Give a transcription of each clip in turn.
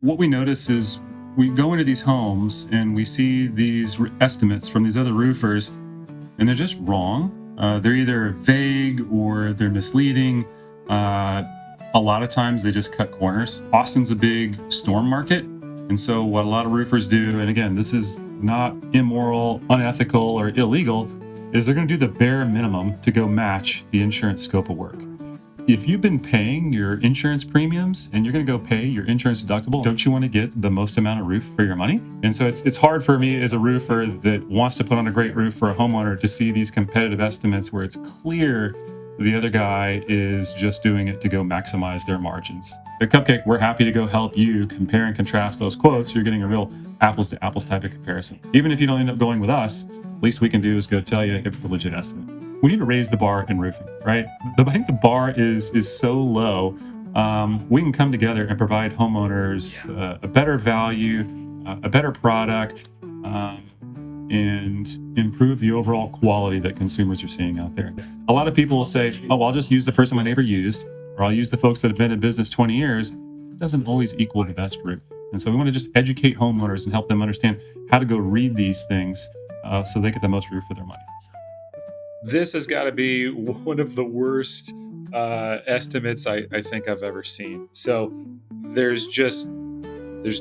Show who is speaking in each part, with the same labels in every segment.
Speaker 1: what we notice is we go into these homes and we see these estimates from these other roofers, and they're just wrong. They're either vague or they're misleading. Uh, a lot of times they just cut corners. Austin's a big storm market. And so, what a lot of roofers do, and again, this is not immoral, unethical, or illegal, is they're going to do the bare minimum to go match the insurance scope of work. If you've been paying your insurance premiums and you're going to go pay your insurance deductible, don't you want to get the most amount of roof for your money? And so it's hard for me as a roofer that wants to put on a great roof for a homeowner to see these competitive estimates where it's clear the other guy is just doing it to go maximize their margins. At Cupcake, we're happy to go help you compare and contrast those quotes. You're getting a real apples to apples type of comparison. Even if you don't end up going with us, least we can do is go tell you if it's a legit estimate. We need to raise the bar in roofing, right? I think the bar is so low. We can come together and provide homeowners a better value, a better product, and improve the overall quality that consumers are seeing out there. A lot of people will say, oh, well, I'll just use the person my neighbor used, or I'll use the folks that have been in business 20 years. It doesn't always equal the best roof. And so we want to just educate homeowners and help them understand how to go read these things so they get the most roof for their money.
Speaker 2: This has got to be one of the worst estimates I think I've ever seen. So there's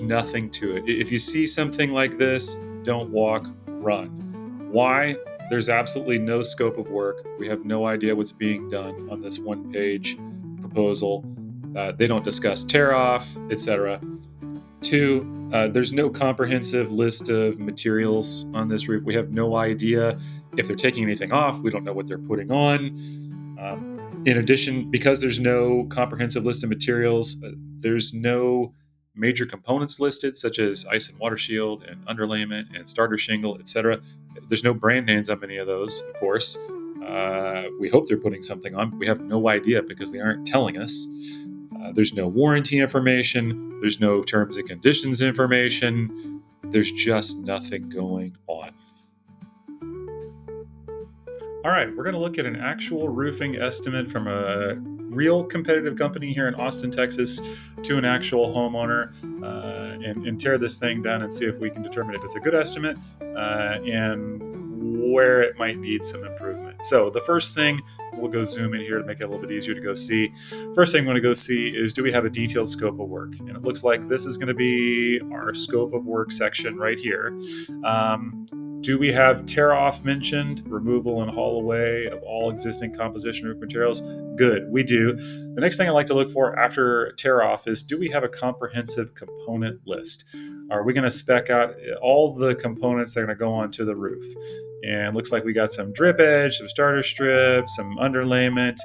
Speaker 2: nothing to it. If you see something like this, don't walk, run. Why? There's absolutely no scope of work. We have no idea what's being done on this one-page proposal. They don't discuss tear-off, etc. Two, there's no comprehensive list of materials on this roof. We have no idea if they're taking anything off. We don't know what they're putting on. In addition, because there's no comprehensive list of materials, there's no major components listed, such as ice and water shield and underlayment and starter shingle, etc. There's no brand names on many of those, of course. We hope they're putting something on. We have no idea because they aren't telling us. There's no warranty information. There's no terms and conditions information. There's just nothing going on. All right, we're going to look at an actual roofing estimate from a real competitive company here in Austin, Texas, to an actual homeowner, and tear this thing down and see if we can determine if it's a good estimate and where it might need some improvement. So the first thing, we'll go zoom in here to make it a little bit easier to go see. First thing I'm going to go see is, do we have a detailed scope of work? And it looks like this is going to be our scope of work section right here. Do we have tear-off mentioned? Removal and haul away of all existing composition roof materials? Good, we do. The next thing I like to look for after tear-off is, do we have a comprehensive component list? Are we going to spec out all the components that are going to go onto the roof? And it looks like we got some drip edge, some starter strip, some underlayment.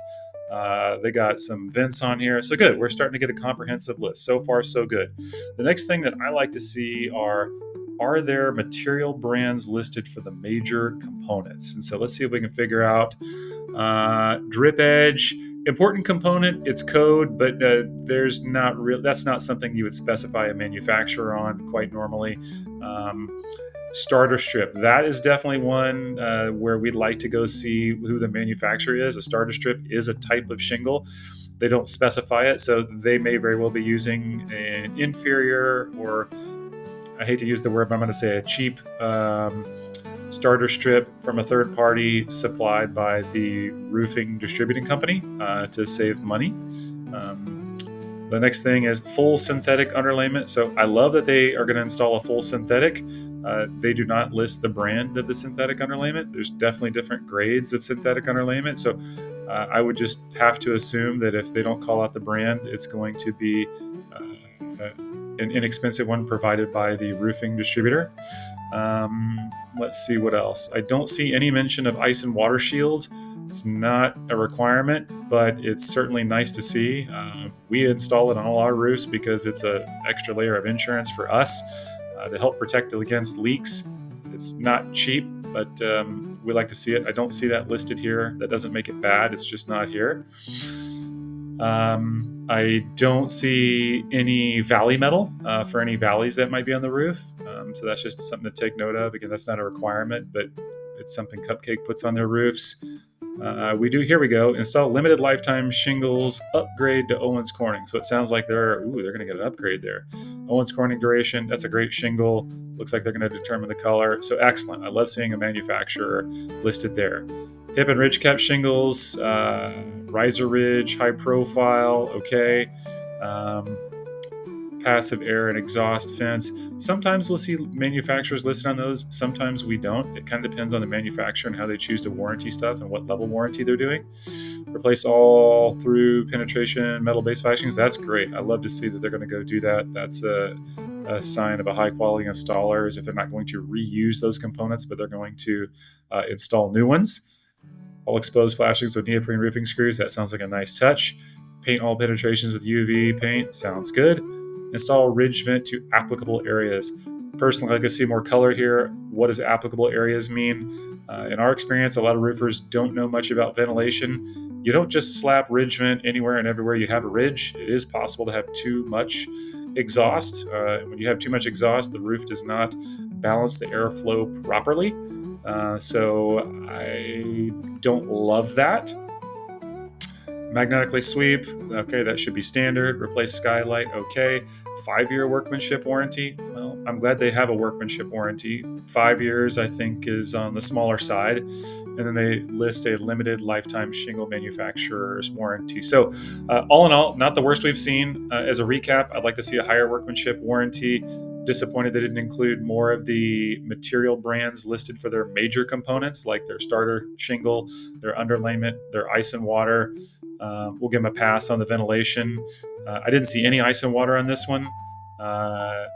Speaker 2: They got some vents on here. So good, we're starting to get a comprehensive list. So far, so good. The next thing that I like to see are there material brands listed for the major components? And so let's see if we can figure out drip edge. Important component, it's code, but there's not real. That's not something you would specify a manufacturer on quite normally. Starter strip, that is definitely one where we'd like to go see who the manufacturer is. A starter strip is a type of shingle. They don't specify it, so they may very well be using an inferior, or I hate to use the word, but I'm going to say a cheap starter strip from a third party supplied by the roofing distributing company to save money. The next thing is full synthetic underlayment. So I love that they are going to install a full synthetic. They do not list the brand of the synthetic underlayment. There's definitely different grades of synthetic underlayment. So I would just have to assume that if they don't call out the brand, it's going to be an inexpensive one provided by the roofing distributor. Let's see what else. I don't see any mention of ice and water shield. It's not a requirement, but it's certainly nice to see. We install it on all our roofs because it's an extra layer of insurance for us to help protect against leaks. It's not cheap, but we like to see it. I don't see that listed here. That doesn't make it bad. It's just not here. I don't see any valley metal for any valleys that might be on the roof. So that's just something to take note of. Again, that's not a requirement, but it's something Cupcake puts on their roofs. Here we go. Install limited lifetime shingles, upgrade to Owens Corning. So it sounds like they're going to get an upgrade there. Owens Corning duration, that's a great shingle. Looks like they're going to determine the color. So excellent. I love seeing a manufacturer listed there. Hip and ridge cap shingles, riser ridge, high profile, okay. Passive air and exhaust fence. Sometimes we'll see manufacturers listed on those. Sometimes we don't. It kind of depends on the manufacturer and how they choose to warranty stuff and what level warranty they're doing. Replace all through penetration metal-based flashings. That's great. I love to see that they're going to go do that. That's a sign of a high-quality installer, is if they're not going to reuse those components, but they're going to install new ones. All exposed flashings with neoprene roofing screws. That sounds like a nice touch. Paint all penetrations with UV paint. Sounds good. Install ridge vent to applicable areas. Personally, I like to see more color here. What does applicable areas mean? In our experience, a lot of roofers don't know much about ventilation. You don't just slap ridge vent anywhere and everywhere you have a ridge. It is possible to have too much exhaust. When you have too much exhaust, the roof does not balance the airflow properly. So I don't love that. Magnetically sweep, okay, that should be standard. Replace skylight, okay. 5-year workmanship warranty. Well, I'm glad they have a workmanship warranty. 5 years, I think, is on the smaller side. And then they list a limited lifetime shingle manufacturer's warranty. So, all in all, not the worst we've seen. As a recap, I'd like to see a higher workmanship warranty. Disappointed they didn't include more of the material brands listed for their major components, like their starter shingle, their underlayment, their ice and water. We'll give them a pass on the ventilation. I didn't see any ice and water on this one.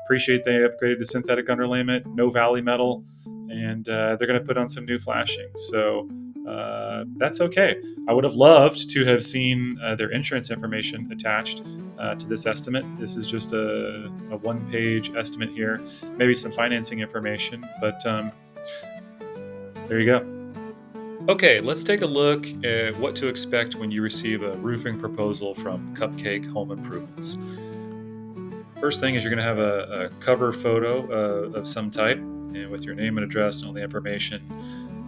Speaker 2: Appreciate they upgraded to synthetic underlayment, no valley metal, and they're going to put on some new flashings. So that's okay. I would have loved to have seen their insurance information attached to this estimate. This is just a one-page estimate here, maybe some financing information, but there you go. Okay, let's take a look at what to expect when you receive a roofing proposal from Cupcake Home Improvements. First thing is you're going to have a cover photo of some type, and with your name and address and all the information.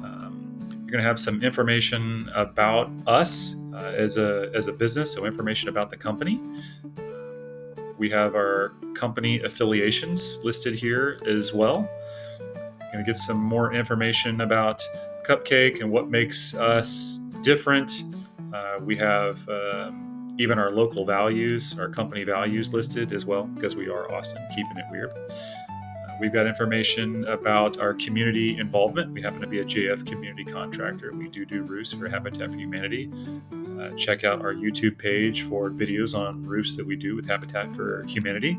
Speaker 2: You're going to have some information about us as a business, so information about the company. We have our company affiliations listed here as well. You're going to get some more information about Cupcake and what makes us different. We have even our local values, our company values listed as well, because we are Austin, keeping it weird. We've got information about our community involvement. We happen to be a JF community contractor. We do roofs for Habitat for Humanity. Check out our YouTube page for videos on roofs that we do with Habitat for Humanity.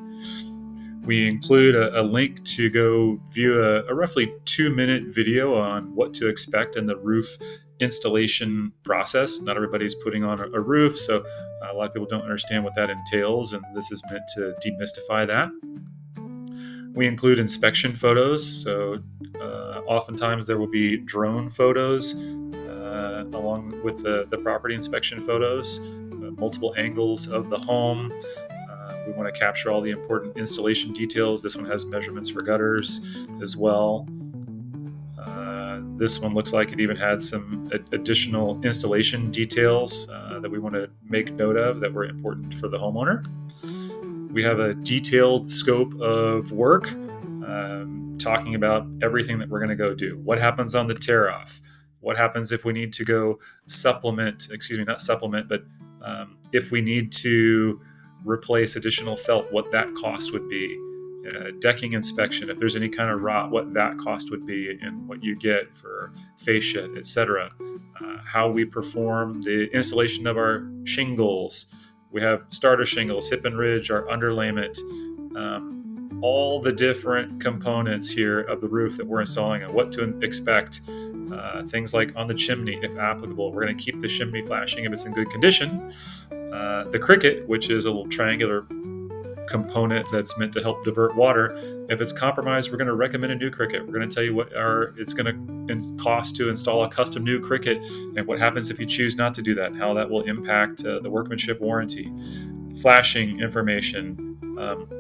Speaker 2: We include a link to go view a roughly 2-minute video on what to expect in the roof installation process. Not everybody's putting on a roof, so a lot of people don't understand what that entails, and this is meant to demystify that. We include inspection photos, so oftentimes there will be drone photos along with the property inspection photos, multiple angles of the home. We want to capture all the important installation details. This one has measurements for gutters as well. This one looks like it even had some additional installation details that we want to make note of that were important for the homeowner. We have a detailed scope of work talking about everything that we're going to go do. What happens on the tear off? What happens if we need to go if we need to replace additional felt, what that cost would be. Decking inspection, if there's any kind of rot, what that cost would be, and what you get for fascia, etc. How we perform the installation of our shingles. We have starter shingles, hip and ridge, our underlayment, all the different components here of the roof that we're installing and what to expect. Things like on the chimney, if applicable. We're going to keep the chimney flashing if it's in good condition. The cricket, which is a little triangular component that's meant to help divert water, if it's compromised, we're going to recommend a new cricket. We're going to tell you what it's going to cost to install a custom new cricket, and what happens if you choose not to do that, how that will impact the workmanship warranty. Flashing information,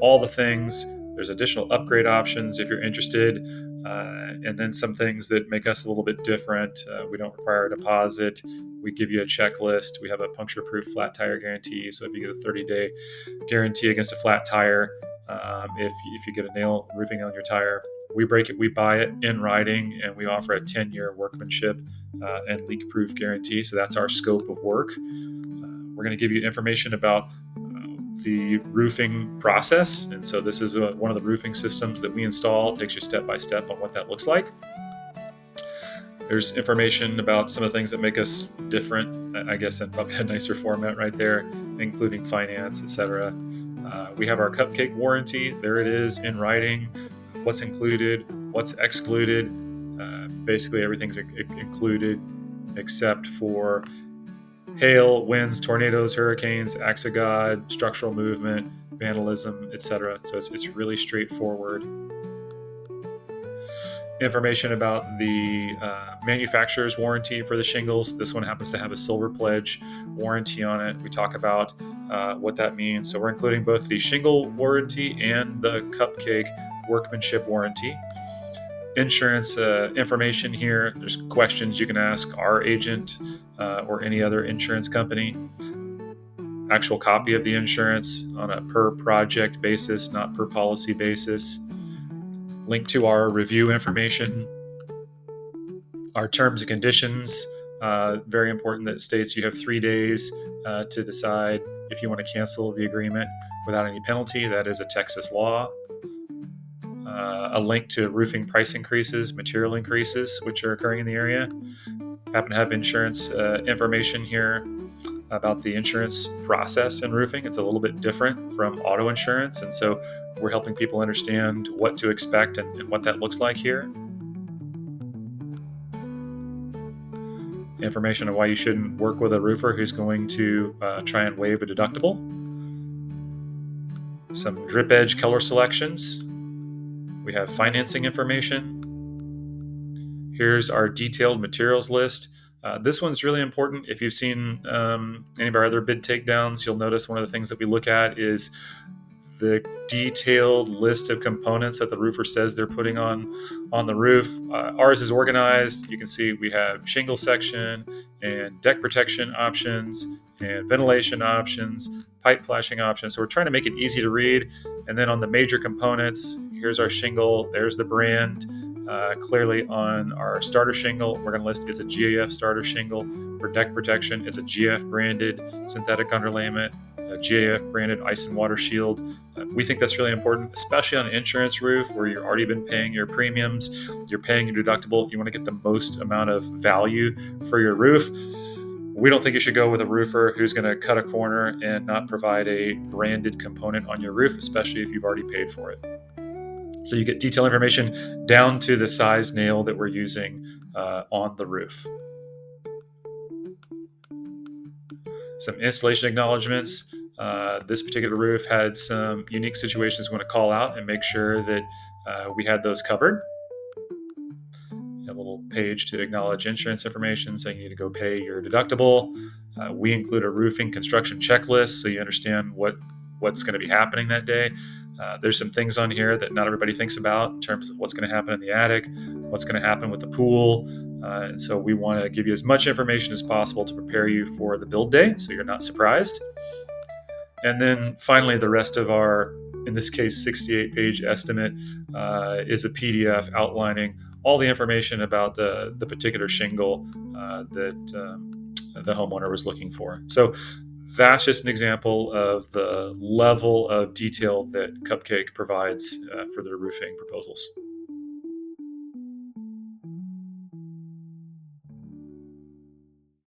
Speaker 2: all the things There's additional upgrade options if you're interested, and then some things that make us a little bit different. We don't require a deposit. We give you a checklist. We have a puncture-proof flat tire guarantee. So if you get a 30-day guarantee against a flat tire, if you get a nail roofing on your tire, we break it, we buy it in writing, and we offer a 10-year workmanship and leak-proof guarantee. So that's our scope of work. We're going to give you information about the roofing process. And so this is one of the roofing systems that we install. It takes you step by step on what that looks like. There's information about some of the things that make us different, I guess, in probably a nicer format right there, including finance, etc. We have our Cupcake warranty. There it is in writing. What's included, what's excluded. Basically, everything's included except for hail, winds, tornadoes, hurricanes, acts of God, structural movement, vandalism, etc. So it's really straightforward. Information about the manufacturer's warranty for the shingles. This one happens to have a silver pledge warranty on it. We talk about what that means. So we're including both the shingle warranty and the Cupcake workmanship warranty. Insurance information here. There's questions you can ask our agent or any other insurance company. Actual copy of the insurance on a per project basis, not per policy basis. Link to our review information. Our terms and conditions, very important, that states you have 3 days to decide if you want to cancel the agreement without any penalty. That is a Texas law. A link to roofing price increases, material increases, which are occurring in the area. Happen to have insurance information here about the insurance process in roofing. It's a little bit different from auto insurance, and so we're helping people understand what to expect and what that looks like here. Information on why you shouldn't work with a roofer who's going to try and waive a deductible. Some drip edge color selections. We have financing information. Here's our detailed materials list. This one's really important. If you've seen any of our other bid takedowns, you'll notice one of the things that we look at is the detailed list of components that the roofer says they're putting on the roof. Ours is organized. You can see we have shingle section and deck protection options and ventilation options, pipe flashing options. So we're trying to make it easy to read. And then on the major components, here's our shingle. There's the brand. Clearly on our starter shingle, we're going to list it's a GAF starter shingle. For deck protection, it's a GF branded synthetic underlayment, a GAF branded ice and water shield. We think that's really important, especially on an insurance roof where you've already been paying your premiums, you're paying your deductible. You want to get the most amount of value for your roof. We don't think you should go with a roofer who's going to cut a corner and not provide a branded component on your roof, especially if you've already paid for it. So you get detailed information down to the size nail that we're using on the roof. Some installation acknowledgments. This particular roof had some unique situations we want to call out and make sure that we had those covered. A little page to acknowledge insurance information saying you need to go pay your deductible. We include a roofing construction checklist so you understand what's going to be happening that day. There's some things on here that not everybody thinks about in terms of what's going to happen in the attic, what's going to happen with the pool. And so we want to give you as much information as possible to prepare you for the build day so you're not surprised. And then finally, the rest of our, in this case, 68-page estimate is a PDF outlining all the information about the particular shingle that the homeowner was looking for. So that's just an example of the level of detail that Cupcake provides for their roofing proposals.